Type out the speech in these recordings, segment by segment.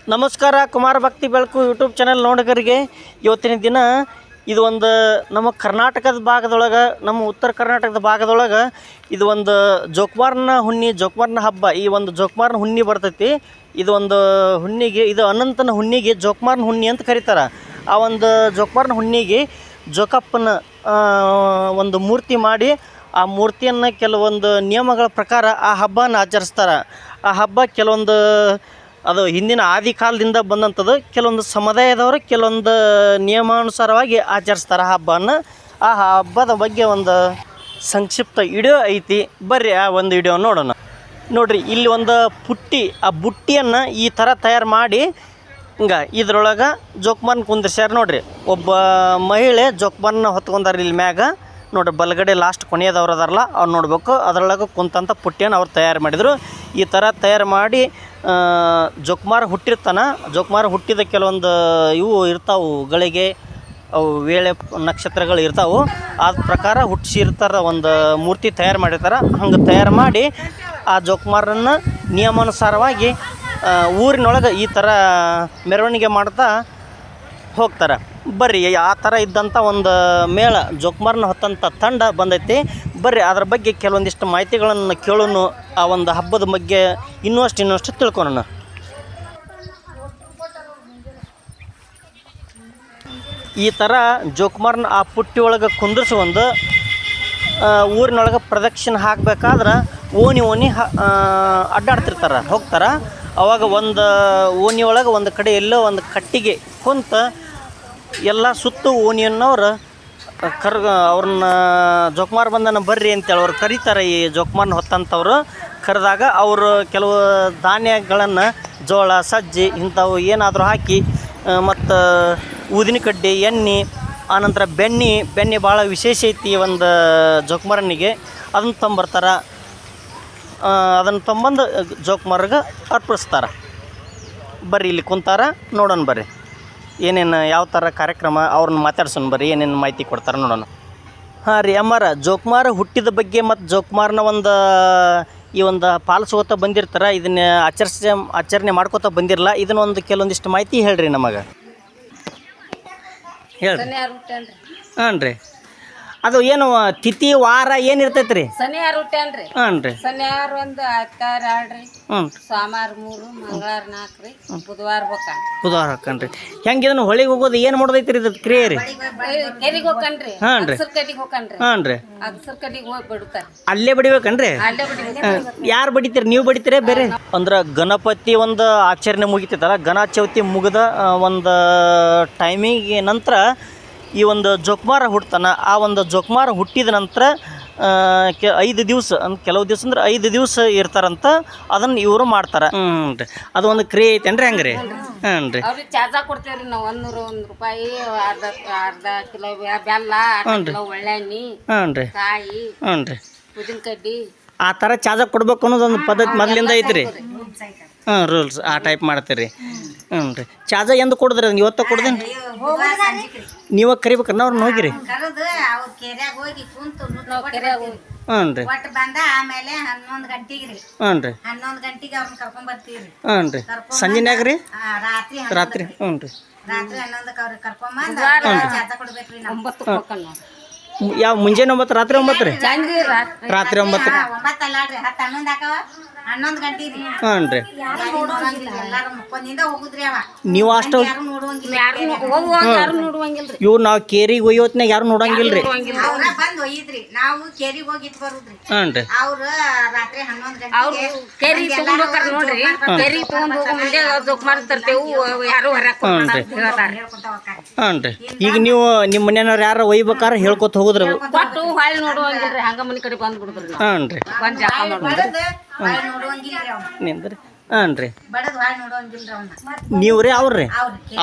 ನಮಸ್ಕಾರ. ಕುಮಾರ ಭಕ್ತಿ ಬೆಳಕು ಯೂಟ್ಯೂಬ್ ಚಾನಲ್ ನೋಡಗರಿಗೆ ಇವತ್ತಿನ ದಿನ ಇದು ಒಂದು ನಮ್ಮ ಕರ್ನಾಟಕದ ಭಾಗದೊಳಗೆ, ನಮ್ಮ ಉತ್ತರ ಕರ್ನಾಟಕದ ಭಾಗದೊಳಗೆ ಇದು ಒಂದು ಜೋಕುಮಾರನ ಹಬ್ಬ. ಈ ಒಂದು ಜೋಕುಮಾರನ ಹುಣ್ಣಿ ಬರ್ತೈತಿ. ಇದು ಒಂದು ಹುಣ್ಣಿಗೆ, ಇದು ಅನಂತನ ಹುಣ್ಣಿಗೆ ಜೋಕುಮಾರನ ಹುಣ್ಣಿ ಅಂತ ಕರೀತಾರೆ. ಆ ಒಂದು ಜೋಕುಮಾರನ ಹುಣ್ಣಿಗೆ ಜೋಕಪ್ಪನ ಒಂದು ಮೂರ್ತಿ ಮಾಡಿ ಆ ಮೂರ್ತಿಯನ್ನು ಕೆಲವೊಂದು ನಿಯಮಗಳ ಪ್ರಕಾರ ಆ ಹಬ್ಬನ ಆಚರಿಸ್ತಾರೆ. ಆ ಹಬ್ಬ ಕೆಲವೊಂದು ಅದು ಹಿಂದಿನ ಆದಿ ಕಾಲದಿಂದ ಬಂದಂಥದ್ದು. ಕೆಲವೊಂದು ಸಮುದಾಯದವರು ಕೆಲವೊಂದು ನಿಯಮಾನುಸಾರವಾಗಿ ಆಚರಿಸ್ತಾರೆ ಆ ಹಬ್ಬನ. ಆ ಹಬ್ಬದ ಬಗ್ಗೆ ಒಂದು ಸಂಕ್ಷಿಪ್ತ ವಿಡಿಯೋ ಐತಿ, ಬರ್ರಿ ಆ ಒಂದು ವಿಡಿಯೋ ನೋಡೋಣ. ನೋಡಿರಿ, ಇಲ್ಲಿ ಒಂದು ಪುಟ್ಟಿ, ಆ ಬುಟ್ಟಿಯನ್ನು ಈ ಥರ ತಯಾರು ಮಾಡಿ ಇದ್ರೊಳಗೆ ಜೋಕುಮಾರನ ಕುಂದಿರ್ಸ್ಯಾರ. ನೋಡಿರಿ, ಒಬ್ಬ ಮಹಿಳೆ ಜೋಕುಮಾರನ ಹೊತ್ಕೊಂಡಾರ ಇಲ್ಲಿ ಮ್ಯಾಗ. ನೋಡಿರಿ, ಬಲಗಡೆ ಲಾಸ್ಟ್ ಕೊನೆಯದವ್ರು ಅದಾರಲ್ಲ ಅವ್ರು ನೋಡ್ಬೇಕು. ಅದರೊಳಗೆ ಕುಂತಂಥ ಪುಟ್ಟಿಯನ್ನು ಅವ್ರು ತಯಾರು ಮಾಡಿದರು. ಈ ಥರ ತಯಾರು ಮಾಡಿ ಜೋಕುಮಾರ ಹುಟ್ಟಿರ್ತಾನೆ. ಜೋಕುಮಾರ ಹುಟ್ಟಿದ ಕೆಲವೊಂದು ಇವು ಇರ್ತಾವೆ, ಗಳಿಗೆ ಅವು ವೇಳೆ ನಕ್ಷತ್ರಗಳು ಇರ್ತಾವೆ. ಆದ ಪ್ರಕಾರ ಹುಟ್ಟಿಸಿರ್ತಾರೆ, ಒಂದು ಮೂರ್ತಿ ತಯಾರು ಮಾಡಿರ್ತಾರೆ. ಹಂಗೆ ತಯಾರು ಮಾಡಿ ಆ ಜೋಕುಮಾರನ್ನು ನಿಯಮಾನುಸಾರವಾಗಿ ಊರಿನೊಳಗೆ ಈ ಥರ ಮೆರವಣಿಗೆ ಮಾಡ್ತಾ ಹೋಗ್ತಾರೆ. ಬರ್ರಿ, ಆ ಥರ ಇದ್ದಂಥ ಒಂದು ಮೇಳ ಜೋಕುಮಾರನ ಹೊತ್ತಂಥ ತಂಡ ಬಂದೈತಿ. ಬರ್ರಿ, ಅದ್ರ ಬಗ್ಗೆ ಕೆಲವೊಂದಿಷ್ಟು ಮಾಹಿತಿಗಳನ್ನು ಕೇಳೋಣ. ಆ ಒಂದು ಹಬ್ಬದ ಬಗ್ಗೆ ಇನ್ನಷ್ಟು ತಿಳ್ಕೊಳ್ಳೋಣ. ಈ ಥರ ಜೋಕುಮಾರನ ಆ ಪುಟ್ಟಿ ಒಳಗೆ ಕುಂದಿರ್ಸಿ ಒಂದು ಊರಿನೊಳಗೆ ಪ್ರದಕ್ಷಿಣೆ ಹಾಕಬೇಕಾದ್ರೆ ಓಣಿ ಅಡ್ಡಾಡ್ತಿರ್ತಾರೆ, ಹೋಗ್ತಾರೆ. ಅವಾಗ ಒಂದು ಓಣಿ ಒಳಗೆ ಒಂದು ಕಡೆ ಎಲ್ಲೋ ಒಂದು ಕಟ್ಟಿಗೆ ಕುಂತ ಎಲ್ಲ ಸುತ್ತು ಓಣಿಯನ್ನವ್ರು ಅವ್ರನ್ನ ಜೋಕುಮಾರ ಬಂದನ ಬರ್ರಿ ಅಂತೇಳಿ ಅವ್ರು ಕರೀತಾರೆ. ಈ ಜೋಕುಮಾರನ ಹೊತ್ತಂಥವ್ರು ಕರೆದಾಗ ಅವರು ಕೆಲವು ಧಾನ್ಯಗಳನ್ನು, ಜೋಳ, ಸಜ್ಜಿ ಇಂಥವು ಏನಾದರೂ ಹಾಕಿ, ಮತ್ತು ಊದಿನ ಕಡ್ಡಿ, ಎಣ್ಣೆ, ಆನಂತರ ಬೆಣ್ಣೆ ಭಾಳ ವಿಶೇಷ ಐತಿ ಒಂದು ಜೋಕುಮಾರನಿಗೆ. ಅದನ್ನು ತೊಂಬರ್ತಾರೆ. ಅದನ್ನು ತೊಂಬಂದು ಜೋಕುಮಾರ್ಗೆ ಅರ್ಪಿಸ್ತಾರೆ. ಬರ್ರಿ, ಇಲ್ಲಿ ಕುಂತಾರ, ನೋಡೋಣ ಬರ್ರಿ ಏನೇನು ಯಾವ ಥರ ಕಾರ್ಯಕ್ರಮ ಅವ್ರನ್ನ ಮಾತಾಡ್ಸೋಣ. ಬರ್ರಿ ಏನೇನು ಮಾಹಿತಿ ಕೊಡ್ತಾರೆ ನೋಡೋಣ. ಹಾಂ ರೀ ಅಮ್ಮಾರ, ಜೋಕುಮಾರ ಹುಟ್ಟಿದ ಬಗ್ಗೆ ಮತ್ತು ಜೋಕುಮಾರನ ಈ ಒಂದು ಪಾಲಿಸ್ಕೋತ ಬಂದಿರ್ತಾರೆ. ಇದನ್ನ ಆಚರಣೆ ಮಾಡ್ಕೋತ ಬಂದಿರಲ್ಲ. ಇದನ್ನೊಂದು ಕೆಲವೊಂದಿಷ್ಟು ಮಾಹಿತಿ ಹೇಳ್ರಿ ನಮಗೆ. ಹೇಳ್ರಿ. ಹಾಂ ರೀ, ಅದು ಏನು ತಿಥಿ ವಾರ ಏನು ಇರ್ತೈತೆ ರೀ? ಶನಿವಾರ ಹುಟ್ಟ್ಯಾನ್ರಿ. ಹಾಂ ರೀ. ಶನಿವಾರ ಒಂದು ಆಯ್ತಾರ 2 ರೀ, ಸೋಮವಾರ 3, ಮಂಗಳವಾರ 4 ರೀ, ಬುಧವಾರ ಹಾಕನ್ರಿ. ಹೆಂಗೆ ಇದನ್ನು ಹೊಳಿಗೆ ಹೋಗೋದು ಏನು ಮಾಡೋದೈತಿ ರೀ? ಇದು ಕ್ರಿಯೆ ರೀ? ಕೆರಿಗೆ ಹೋಗ್ಕನ್ರಿ. ಹಾಂ ರೀ. ಕಡಿಗೆ ಹೋಗ್ಕನ್ರಿ. ಹಾಂ ರೀ. ಕಡಿಗೆ ಹೋಗಿ ಬಿಡ್ತಾರೆ. ಅಲ್ಲೇ ಬಡಿಬೇಕನ್ರಿ? ಅಲ್ಲೇ ಬಿಡ್ಬೇಕು. ಯಾರು ಬಡಿತೀರಿ? ನೀವು ಬಡಿತೀರೇ ಬೇರೆ? ಅಂದ್ರೆ ಗಣಪತಿ ಒಂದು ಆಚರಣೆ ಮುಗಿತೈತಲ್ಲ, ಗಣೇಶ ಚೌತಿ ಮುಗಿದ ಒಂದು ಟೈಮಿಗೆ ನಂತರ ಈ ಒಂದು ಜೋಕುಮಾರ ಹುಟ್ತಾನ. ಆ ಒಂದು ಜೋಕುಮಾರ ಹುಟ್ಟಿದ ನಂತರ 5 ದಿವಸ, ಕೆಲವು ದಿವಸ ಅಂದ್ರೆ 5 ದಿವಸ ಇರ್ತಾರಂತ. ಅದನ್ನು ಇವರು ಮಾಡ್ತಾರೆ. ರೀ, ಅದು ಒಂದು ಕ್ರಿಯೆ ಐತೇನ್ರಿ? ಹೆಂಗೆ ರೀ? ಹಾಂ ರೀ. ಅವ್ರಿಗೆ ಚಾರ್ಜ ಕೊಡ್ತೇವ್ರಿ ನಾವು. 100 ರೂಪಾಯಿ, ಅರ್ಧ ಕಿಲೋ ಬೆಲ್ಲ, ಕಿಲೋ ಒಳ್ಳೆಣ್ಣೆ, ಹಾಂ ರೀ, ಕಾಯಿ, ಹಾಂ ರೀ, ಉದಿನ ಕಡ್ಡಿ, ಆ ಥರ ಚಾರ್ಜ ಕೊಡ್ಬೇಕು ಅನ್ನೋದೊಂದು ಪದ್ಧತಿ ಮೊದಲಿಂದ ಐತ್ರಿ. ಹಾಂ, ರೂಲ್ಸ್ ಆ ಟೈಪ್ ಮಾಡ್ತೀರಿ. ಹ್ಞೂ ರೀ. ಚಾರ್ಜ ಎಂದು ಕೊಡಿದ್ರಿ? ಅದನ್ನ ಇವತ್ತು ಕೊಡ್ದೇನು? ನೀವು ಕರಿಬೇಕನ್ನ ಅವ್ರನ್ನ ಹೋಗಿರಿ? ಹ್ಞೂ ರೀ. ಹ್ಞೂ ರೀ. ಹ್ಞೂ ರೀ. ಸಂಜೆನ್ಯಾಗ ರೀ? ರಾತ್ರಿ. ಹ್ಞೂ ರೀ. ಯಾವ ಮುಂಜಾನೆ 9, ರಾತ್ರಿ 9 ರೀ? ರಾತ್ರಿ 9. ಹಾಂ ರೀ. ನೀವು ಅಷ್ಟು ಇವು ನಾವು ಕೇರಿಗೆ ಒಯ್ಯೋತ್ನಾಗ ಯಾರು ನೋಡಂಗಿಲ್ಲ ರೀ? ಹಾಂ ರೀ. ಹಾಂ ರೀ. ಈಗ ನೀವು ನಿಮ್ಮ ಮನೆಯವ್ರು ಯಾರು ಒಯ್ಬೇಕಾರ ಹೇಳ್ಕೊತ ಹೋಗುದ್ರಿ? ಹಾಂ ರೀ. ನಿಂದ್ರಿ. ಹಾಂ ರೀ. ನೀವು ರೀ? ಅವ್ರಿ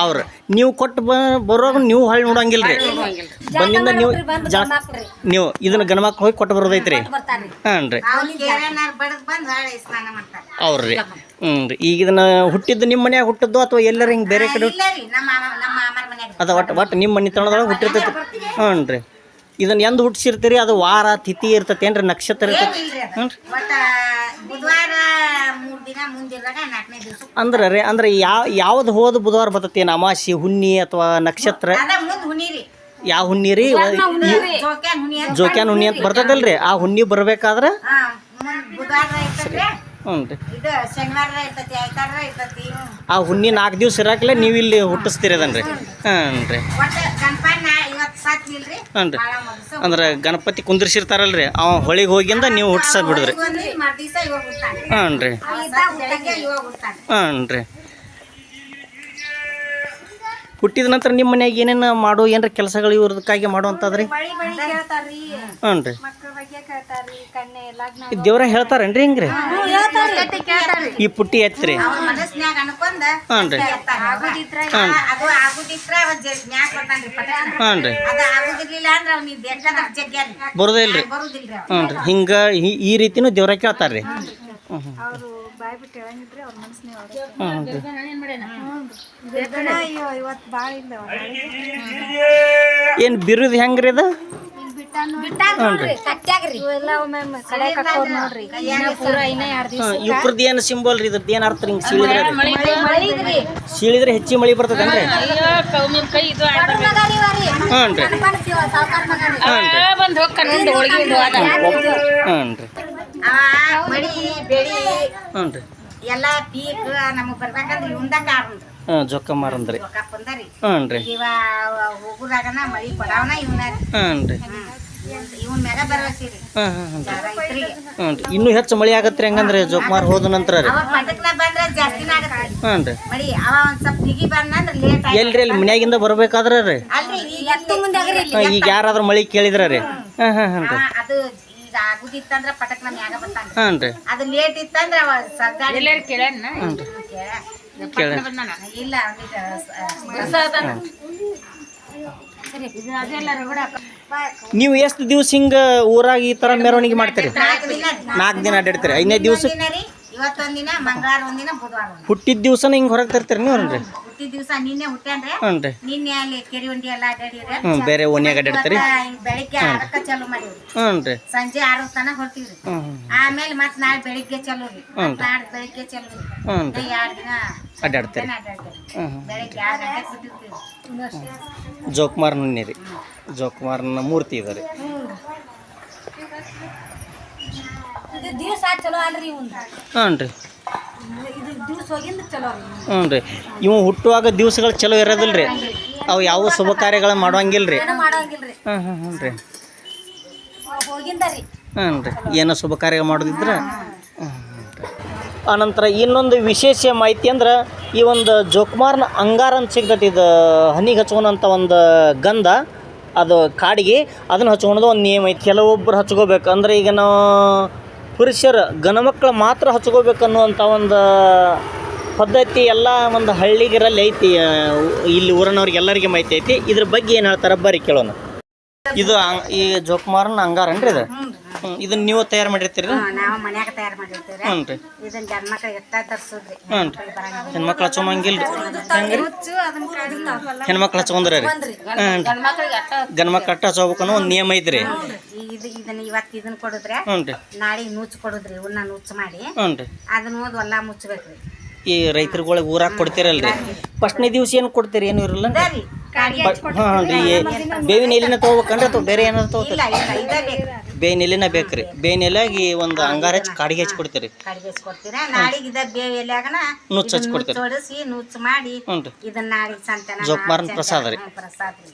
ನೀವು ಕೊಟ್ಟು ಬರೋವಾಗ ನೀವು ಹೊಳ್ಳಿ ನೋಡಂಗಿಲ್ಲ ರೀ? ಬಂದಿಂದ ನೀವು ಇದನ್ನ ಗಣಮಕ್ಳು ಹೋಗಿ ಕೊಟ್ಟು ಬರೋದೈತ್ರಿ? ಹಾಂ ರೀ. ಅವ್ರಿ. ಹ್ಞೂ ರೀ. ಈಗ ಇದನ್ನ ಹುಟ್ಟಿದ್ದು ನಿಮ್ಮ ಮನ್ಯಾಗ ಹುಟ್ಟಿದ್ದು ಅಥವಾ ಎಲ್ಲರ ಹಿಂಗೆ ಬೇರೆ ಕಡೆ ಅದ? ಒಟ್ಟು ನಿಮ್ಮ ಮನೆ ತನದೊಳಗೆ ಹುಟ್ಟಿರ್ತೈತಿ. ಹ್ಞೂ ರೀ. ಇದನ್ನ ಎಂದು ಹುಟ್ಟಿಸಿರ್ತೀರಿ? ಅದು ವಾರ ತಿಥಿ ಇರ್ತೈತೆ ಏನ್ರಿ? ನಕ್ಷತ್ರ ಇರ್ತೈತಿ? ಹ್ಞೂ ರೀ. ಬುಧವಾರ 3 ದಿನ ಮುಂದಿರಾಗ 4ನೇ ದಿವಸ ಅಂದ್ರೆ ಯಾವ್ದು ಹೋದ ಬುಧವಾರ ಬರ್ತೈತಿ ಏನು ಅಮಾಸಿ ಹುಣ್ಣಿ ಅಥವಾ ನಕ್ಷತ್ರ ಅದ ಮುಂದ್ ಹುಣಿರಿ ಯಾವ ಹುಣ್ಣಿ ರೀ ಜೋಕ್ಯಾನ್ ಹುಣಿ ಅಂತ ಜೋಕ್ಯಾನ್ ಹುಣ್ಣಿ ಅಂತ ಬರ್ತದಲ್ರಿ ಆ ಹುಣ್ಣಿ ಬರ್ಬೇಕಾದ್ರೆ ಮುಂದ್ ಬುಧವಾರ ಇರ್ತೈತ್ರಿ ಹ್ಞೂ ರೀ ಇದು ಶನಿವಾರ ಇರ್ತೈತಿ ಐತಾರ ಇರ್ತೈತಿ ಆ ಹುಣ್ಣಿ 4 ದಿವ್ಸ ಇರಾಕಲೆ ನೀವು ಇಲ್ಲಿ ಹುಟ್ಟಿಸ್ತೀರಿ ಅದನ್ರಿ ಹ್ಞೂ ರೀ ಒಟ್ಟು ಗಣಪನ ಇವತ್ತು ಸಾತ್ನಿಲ್ರಿ ಹ್ಞೂ ರೀ ಅಂದ್ರೆ ಗಣಪತಿ ಕುಂದ್ರಿಸಿರ್ತಾರಲ್ರಿ ಅವ ಹೊಳಿಗೆ ಹೋಗಿಂದ ನೀವು ಹುಟ್ಟಿಸ ಬಿಡಿದ್ರಿ ಮರ್ದಿವಸ ಇವಾಗ ಹುಡ್ತಾನೆ ಹ್ಞೂ ರೀ ಇವಾಗ ಹುಡ್ತಾನೆ ಹ್ಞೂ ರೀ ಹುಟ್ಟಿದ ನಂತರ ನಿಮ್ಮ ಮನ್ಯಾಗ ಏನೇನು ಮಾಡೋ ಏನಾರ ಕೆಲಸಗಳು ಇವ್ರದಕ್ಕಾಗಿ ಮಾಡುವಂಥದ್ರಿ ಹ್ಞೂ ರೀ ದೇವ್ರ ಹೇಳ್ತಾರೇನ್ರಿ ಹಿಂಗ್ರಿ ಈ ಪುಟ್ಟಿ ಎತ್ರಿ ಮನಸ್ನ್ಯಾಗ ಅನ್ಕೊಂಡ ಹ್ಞೂ ರೀ ಅದು ಆಗುದಿತ್ರ ಮ್ಯಾಕ್ ಬರ್ತಾನ್ರಿ ಪಟೇಲ್ ಹ್ಞೂ ರೀ ಅದು ಆಗುದಿರ್ಲಿಲ್ಲ ಅಂದ್ರೆ ಅವ್ನಿಗೆ ಬೇಕಾದ ಜಗ್ಗ್ಯಾರಿ ಬರೋದೇ ಇಲ್ರಿ ಬರುದಿಲ್ರಿ ಹ್ಞೂ ರೀ ಹಿಂಗೆ ಈ ರೀತಿನೂ ದೇವ್ರ ಕೇಳ್ತಾರ್ರಿ ಅವರು ಬಾಯ್ ಬಿಟ್ಟು ಹೇಳಂಗಿದ್ರೆ ಅವ್ರ ಮನಸ್ಸನ್ನೇ ಇವತ್ತು ಭಾಳ ಇಲ್ಲ ಏನು ಬಿರುದು ಹೆಂಗ್ರಿ ಅದು ಇವೆಲ್ಲ ಒಮ್ಮೆ ಕಡೆ ಕಟ್ಟೋರು ನೋಡ್ರಿ ಪೂರ ಇನ್ನ 2 ದಿವಸ ಇವ್ರದ್ದು ಏನು ಸಿಂಬಲ್ ರೀ ಇದ್ರದ್ದು ಏನು ಅರ್ಥ ಹಿಂಗೆ ಸೀಳಿದ್ರೆ ಹೆಚ್ಚಿ ಮಳೆ ಬರ್ತದೇನ್ರಿ ಹ್ಞೂ ರೀ ಮಳಿ ಬೆಳಿ ಹ್ಞೂ ರೀ ಎಲ್ಲಾ ಪೀಕ್ ನಮಗ್ ಬರ್ಬೇಕಂದ್ರೆ ಇವಂದ ಕಾರಣರಿ ಜೊಕ್ಕ ಮಾರಂದ್ರಿ ರೊಕ್ಕಪ್ಪಂದರಿ ಹ್ಞೂ ರೀ ಇವ ಹೋಗುದಾಗನ ಮಳಿ ಕೊಡವನ ಇವನ ಹ್ಞೂ ರೀ ಇವನ್ ಮ್ಯಾಗ ಬರವಸಿರಿ ರೈತರಿಗೆ ಹ್ಞೂ ರೀ ಇನ್ನೂ ಹೆಚ್ಚು ಮಳೆ ಆಗತ್ರಿ ಹಂಗಂದ್ರೆ ಜೋಕುಮಾರ್ ಹೋದ ನಂತರ ರೀ ಅವ ಪಟಕ್ನ ಬಂದ್ರ ಜಾಸ್ತಿನ ಆಗತ್ರಿ ಹ್ಞೂ ರೀ ಮಳಿ ಅವ ಒಂದ್ ಸ್ವಲ್ಪ ಬಿಗಿ ಬಂದಂದ್ರ ಲೇಟ್ ಆಗಿ ಎಲ್ರಿ ಅಲ್ಲಿ ಮನ್ಯಾಗಿಂದ ಬರ್ಬೇಕಾದ್ರೆ ರೀ ಅಲ್ರಿ ಈಗ ಎತ್ತು ಮುಂದೆ ಆಗ್ರಿ ಈಗ ಯಾರಾದ್ರೂ ಮಳೆ ಕೇಳಿದ್ರ ರೀ ಹಾಂ ರೀ ಅದು ಈಗ ಆಗುದಿತ್ತಂದ್ರ ಪಟಕ್ನ ಮ್ಯಾಗ ಬರ್ತಾನ ಹಾಂ ರೀ ಅದು ಲೇಟ್ ಇತ್ತಂದ್ರ ಅವ ಸಗಾಡಿ ಕೇಳ ಇಲ್ಲ ನೀವು ಎಷ್ಟು ದಿವ್ಸ ಹಿಂಗೆ ಊರಾಗ ಈ ಥರ ಮೆರವಣಿಗೆ ಮಾಡ್ತೀರಿ 4 ದಿನ ಅಡ್ಡಾಡ್ತೀರಿ 5ನೇ ದಿವ್ಸ ಇವತ್ತೊಂದಿನ ಮಂಗಳವಾರ ಒಂದಿನ ಬುಧವಾರ ಹುಟ್ಟಿದ ದಿವ್ಸನ ಹಿಂಗೆ ಹೊರಗೆ ತರ್ತೀರಿ ನೀವು ರೀ ಹುಟ್ಟಿದ ದಿವಸ ನಿನ್ನೆ ಹುಟ್ಟ್ಯಾನ್ರಿ ಹ್ಞೂ ರೀ ನಿನ್ನೆ ಅಲ್ಲಿ ಕೆರಿ ಒಂಡಿ ಎಲ್ಲ ಅಡ್ಡಾಡಿರಿ ಹ್ಞೂ ಬೇರೆ ಓಣ್ಯಾಗ ಅಡ್ಡಾಡ್ತೀರಿ ಬೆಳಿಗ್ಗೆ 6ಕ್ಕ ಚಾಲು ಮಾಡಿವ್ರಿ ಹ್ಞೂ ರೀ ಸಂಜೆ 6 ತನಕ ಹೊರ್ತೀವ್ರಿ ಆಮೇಲೆ ಮತ್ ನಾಳೆ ಬೆಳಿಗ್ಗೆ ಚಾಲು ರೀ ನಾಳೆ ಬೆಳಿಗ್ಗೆ ಚಾಲು ರೀ ಹ್ಞೂ ರೀ 2 ದಿನ ಅಡ್ಡಾಡ್ತೀರಿ ಬೆಳಿಗ್ಗೆ 6 ಗಂಟೆಗೆ ಬಿಟ್ಟಿರ್ತೀವಿ ಜೋಕುಮಾರ್ ನುಣ್ಣಿ ರೀ ಜೋಕುಮಾರ್ನ ಮೂರ್ತಿ ಇದೆ ರೀ ಇದು ದಿವಸ ಚಲೋ ಅಲ್ರಿ ಇವ್ನ ಹ್ಞೂ ರೀ ಇದು ದಿವಸ ಹೋಗಿಂದ ಚಲೋ ರೀ ಹ್ಞೂ ರೀ ಇವು ಹುಟ್ಟುವಾಗ ದಿವ್ಸಗಳು ಚಲೋ ಇರೋದಿಲ್ಲ ರೀ ಅವು ಯಾವ ಶುಭ ಕಾರ್ಯಗಳು ಮಾಡೋಂಗಿಲ್ಲ ರೀ ಮಾಡೋಂಗಿಲ್ರಿ ಹ್ಞೂ ರೀ ಹೋಗಿಂದ ರೀ ಹ್ಞೂ ರೀ ಏನೋ ಶುಭ ಕಾರ್ಯ ಮಾಡೋದಿದ್ರೆ ಆನಂತರ ಇನ್ನೊಂದು ವಿಶೇಷ ಮಾಹಿತಿ ಅಂದ್ರೆ ಈ ಒಂದು ಜೋಕುಮಾರ್ನ ಅಂಗಾರ ಅಂತ ಸಿಗ್ತೈತಿ ಇದು ಹನಿಗೆ ಹಚ್ಕೊಳಂಥ ಒಂದು ಗಂಧ ಅದು ಕಾಡಿಗೆ ಅದನ್ನು ಹಚ್ಕೊಳೋದು ಒಂದು ನಿಯಮ ಐತಿ ಕೆಲವೊಬ್ಬರು ಹಚ್ಕೋಬೇಕು ಅಂದ್ರೆ ಈಗ ನಾವು ಪುರುಷರು ಗಣಮಕ್ಳು ಮಾತ್ರ ಹಚ್ಕೋಬೇಕು ಅನ್ನುವಂಥ ಒಂದು ಪದ್ಧತಿ ಎಲ್ಲ ಒಂದು ಹಳ್ಳಿಗರಲ್ಲಿ ಐತಿ ಇಲ್ಲಿ ಊರಿನವ್ರಿಗೆ ಎಲ್ಲರಿಗೆ ಮಾಹಿತಿ ಐತಿ ಇದ್ರ ಬಗ್ಗೆ ಏನು ಹೇಳ್ತಾರೆ ಬರ್ರಿ ಕೇಳೋಣ ಇದು ಈ ಜೋಕುಮಾರ್ನ ಅಂಗಾರನ್ರಿ ಇದು ಇದನ್ನ ನೀವು ತಯಾರು ಮಾಡಿರ್ತೀರಿ ನಾವು ಮನ್ಯಾಗ ತಯಾರು ಮಾಡಿರ್ತೀವಿ ಹ್ಞೂ ರೀ ಇದನ್ನ ಗಂಡ್ಮಕ್ಳು ಎಷ್ಟ ತರ್ಸುದ್ರಿ ಹ್ಞೂ ರೀ ಹೆಣ್ಮಕ್ಳು ಹಚ್ಕೊಂಬಂಗಿಲ್ಲ ರೀ ಹೆಣ್ಮಕ್ಳು ಹಚ್ಕೊಂಡ್ರಿ ರೀ ಗಂಡ್ಮಕ್ಳು ಅಟ್ಟ ಹಚ್ಕೋಬೇಕು ಅನ್ನೋ ಒಂದು ನಿಯಮ ಐತ್ರಿ ಇದನ್ನ ಇವತ್ತು ಇದನ್ನ ಕೊಡುದ್ರೆ ಹ್ಞೂ ರೀ ನಾಳೆಗೆ ನುಚ್ಚು ಕೊಡುದ್ರಿ ಇವನ್ನ ನುಚ್ಚು ಮಾಡಿ ಹ್ಞೂ ರೀ ಅದನ್ನ ಓದ್ ಹೊಲ ಮುಚ್ಚಬೇಕ್ರಿ ಈ ರೈತರುಗಳಿಗೆ ಊರಾಗ ಕೊಡ್ತೀರಲ್ರಿ ಫಸ್ಟ್ನೇ ದಿವ್ಸ ಏನು ಕೊಡ್ತೀರಿ ಏನು ಇರಲ್ಲ ರೀ ಕಾಡಿಗೆ ಹಾಂ ರೀ ಬೇವಿನ ಎಲೆನ ತೊಗೋಬೇಕಂದ್ರೆ ಅಥವಾ ಬೇರೆ ಏನಾದ್ರು ತೊಗೋತೀರಿ ಇಲ್ಲ ಇದೇ ಬೇಕ್ರಿ ಬೇವಿನ ಎಲೆನ ಬೇಕ್ರಿ ಬೇವಿನ ಎಲೆಗೆ ಒಂದು ಅಂಗಾರ ಹಚ್ಚಿ ಕಾಡಿಗೆ ಹಚ್ಚಿ ಕೊಡ್ತೀರಿ ಕಾಡಿಗೆ ಹಚ್ಕೊಡ್ತೀರಾ ನಾಳೆಗೆ ಇದ ಬೇವ್ ಎಲ್ಯಾಗನ ನುಚ್ಚು ಹಚ್ಚಿ ಕೊಡ್ತೀರಿ ಹೊಡಿಸಿ ನುಚ್ಚು ಮಾಡಿ ಹ್ಞೂ ರೀ ಇದನ್ನ ನಾಳೆಗೆ ಸಂತೆನ ಜೋಕುಮಾರ್ನ ಪ್ರಸಾದ ರೀ ಪ್ರಸಾದ ರೀ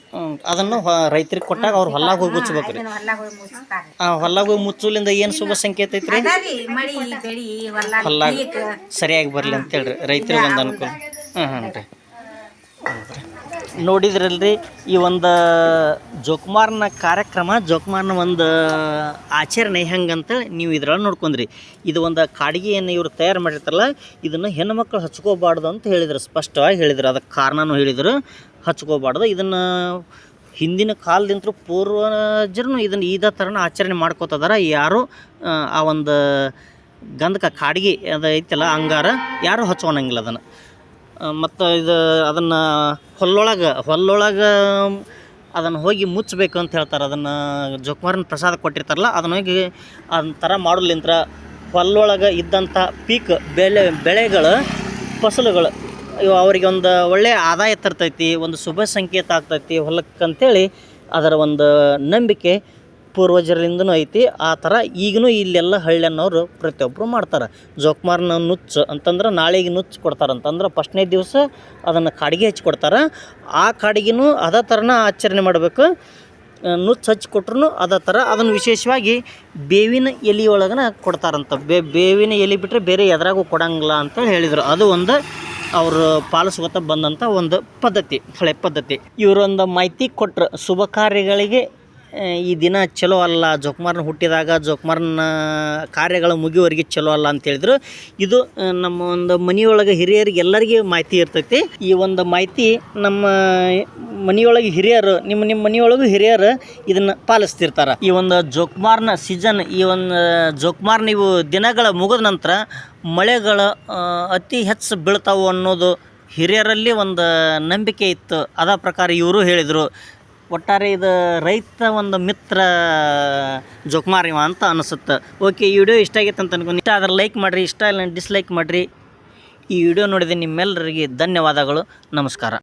ಅದನ್ನು ರೈತರಿಗೆ ಕೊಟ್ಟಾಗ ಅವ್ರು ಹೊಲ್ಲಾಗ ಹೋಗಿ ಮುಚ್ಚಬೇಕು ರೀ ಇದನ್ನ ಹೊಲ ಹೋಗಿ ಮುಚ್ತಾರೆ ಆ ಹೊಲ್ಲಾಗ ಹೋಗಿ ಮುಚ್ಚಲಿಂದ ಏನು ಶುಭ ಸಂಕೇತ ಐತ್ರಿ ಅದಾರಿ ಮಳಿ ಬೆಳಿ ಹೊಲ ಹೊಲ್ಲಾಗ ಸರಿಯಾಗಿ ಬರಲಿ ಅಂತ ಹೇಳ್ರಿ ರೈತರಿಗೆ ಒಂದು ಅನುಕೂಲ ಹ್ಞೂ ರೀ ನೋಡಿದ್ರಲ್ರಿ ಈ ಒಂದು ಜೋಕುಮಾರ್ನ ಕಾರ್ಯಕ್ರಮ ಜೋಕುಮಾರ್ನ ಒಂದು ಆಚರಣೆ ಹೆಂಗಂತೇಳಿ ನೀವು ಇದ್ರೊಳಗೆ ನೋಡ್ಕೊಂಡ್ರಿ ಇದು ಒಂದು ಕಾಡಿಗೆ ಏನು ಇವ್ರು ತಯಾರು ಮಾಡಿರ್ತಾರಲ್ಲ ಇದನ್ನು ಹೆಣ್ಣುಮಕ್ಳು ಹಚ್ಕೋಬಾರ್ದು ಅಂತ ಹೇಳಿದ್ರು ಸ್ಪಷ್ಟವಾಗಿ ಹೇಳಿದ್ರು ಅದಕ್ಕೆ ಕಾರಣನೂ ಹೇಳಿದರು ಹಚ್ಕೋಬಾರ್ದು ಇದನ್ನು ಹಿಂದಿನ ಕಾಲದಿಂತರೂ ಪೂರ್ವಜರು ಇದನ್ನು ಇದೇ ಥರನ ಆಚರಣೆ ಮಾಡ್ಕೋತದಾರ ಯಾರು ಆ ಒಂದು ಗಂಧಕ ಕಾಡಿಗೆ ಅದು ಐತಲ್ಲ ಅಂಗಾರ ಯಾರೂ ಹಚ್ಕೊಳಂಗಿಲ್ಲ ಅದನ್ನು ಮತ್ತು ಇದು ಅದನ್ನು ಹೊಲ್ಲೊಳಗೆ ಅದನ್ನು ಹೋಗಿ ಮುಚ್ಚಬೇಕು ಅಂತ ಹೇಳ್ತಾರೆ ಅದನ್ನು ಜೋಕುಮಾರ್ನ ಪ್ರಸಾದ ಕೊಟ್ಟಿರ್ತಾರಲ್ಲ ಅದನ್ನ ಹೋಗಿ ಅದನ್ನ ಥರ ಮಾಡೋದ್ಲಿಂತ್ರ ಹೊಲೊಳಗೆ ಇದ್ದಂಥ ಪೀಕ್ ಬೆಳೆಗಳು ಫಸಲುಗಳು ಇವು ಅವರಿಗೆ ಒಂದು ಒಳ್ಳೆಯ ಆದಾಯ ತರ್ತೈತಿ, ಒಂದು ಶುಭ ಸಂಕೇತ ಆಗ್ತೈತಿ ಹೊಲಕ್ಕಂತೇಳಿ ಅದರ ಒಂದು ನಂಬಿಕೆ ಪೂರ್ವಜರಿಂದನೂ ಐತಿ. ಆ ಥರ ಈಗಲೂ ಇಲ್ಲೆಲ್ಲ ಹಳ್ಳಿಯನ್ನವರು ಪ್ರತಿಯೊಬ್ಬರು ಮಾಡ್ತಾರೆ. ಜೋಕುಮಾರನ ನುಚ್ಚು ಅಂತಂದ್ರೆ ನಾಳೆಗೆ ನುಚ್ಚು ಕೊಡ್ತಾರಂತಂದ್ರೆ ಫಸ್ಟ್ನೇ ದಿವಸ ಅದನ್ನು ಕಾಡಿಗೆ ಹಚ್ಚಿ ಕೊಡ್ತಾರೆ. ಆ ಕಾಡಿಗೆನೂ ಅದೇ ಥರನ ಆಚರಣೆ ಮಾಡಬೇಕು. ನುಚ್ಚು ಹಚ್ಚಿ ಕೊಟ್ರು ಅದೇ ಥರ ಅದನ್ನು ವಿಶೇಷವಾಗಿ ಬೇವಿನ ಎಲೆ ಒಳಗನ ಕೊಡ್ತಾರಂತ. ಬೇವಿನ ಎಲೆ ಬಿಟ್ಟರೆ ಬೇರೆ ಎದ್ರಾಗೂ ಕೊಡಂಗಿಲ್ಲ ಅಂತೇಳಿ ಹೇಳಿದರು. ಅದು ಒಂದು ಅವರು ಪಾಲಿಸ್ಕೊತ ಬಂದಂಥ ಒಂದು ಪದ್ಧತಿ, ಹಳೆ ಪದ್ಧತಿ. ಇವರೊಂದು ಮಾಹಿತಿ ಕೊಟ್ಟರು, ಶುಭ ಕಾರ್ಯಗಳಿಗೆ ಈ ದಿನ ಚಲೋ ಅಲ್ಲ, ಜೋಕುಮಾರನ ಹುಟ್ಟಿದಾಗ ಜೋಕುಮಾರನ ಕಾರ್ಯಗಳು ಮುಗಿಯುವವರೆಗೆ ಚಲೋ ಅಲ್ಲ ಅಂತೇಳಿದ್ರು. ಇದು ನಮ್ಮ ಒಂದು ಮನೆಯೊಳಗೆ ಹಿರಿಯರಿಗೆ ಎಲ್ಲರಿಗೆ ಮಾಹಿತಿ ಇರ್ತೈತಿ. ಈ ಒಂದು ಮಾಹಿತಿ ನಮ್ಮ ಮನೆಯೊಳಗೆ ಹಿರಿಯರು, ನಿಮ್ಮ ಮನೆಯೊಳಗೂ ಹಿರಿಯರು ಇದನ್ನು ಪಾಲಿಸ್ತಿರ್ತಾರೆ. ಈ ಒಂದು ಜೋಕುಮಾರನ ಸೀಸನ್, ಈ ಒಂದು ಜೋಕುಮಾರನ ಇವು ದಿನಗಳ ಮುಗಿದ ನಂತರ ಮಳೆಗಳು ಅತಿ ಹೆಚ್ಚು ಬೀಳ್ತಾವು ಅನ್ನೋದು ಹಿರಿಯರಲ್ಲಿ ಒಂದು ನಂಬಿಕೆ ಇತ್ತು. ಅದ ಪ್ರಕಾರ ಇವರು ಹೇಳಿದರು. ಒಟ್ಟಾರೆ ಇದು ರೈತ ಒಂದು ಮಿತ್ರ ಜೋಕುಮಾರ ಇವ ಅಂತ ಅನಿಸುತ್ತೆ. ಓಕೆ, ಈ ವಿಡಿಯೋ ಇಷ್ಟ ಆಗೈತೆ ಅಂತ ಅನ್ಕೊಂಡು, ಇಷ್ಟ ಆದ್ರೆ ಲೈಕ್ ಮಾಡಿರಿ, ಇಷ್ಟ ಇಲ್ಲ ಡಿಸ್ಲೈಕ್ ಮಾಡಿರಿ. ಈ ವಿಡಿಯೋ ನೋಡಿದ ನಿಮ್ಮೆಲ್ಲರಿಗೆ ಧನ್ಯವಾದಗಳು. ನಮಸ್ಕಾರ.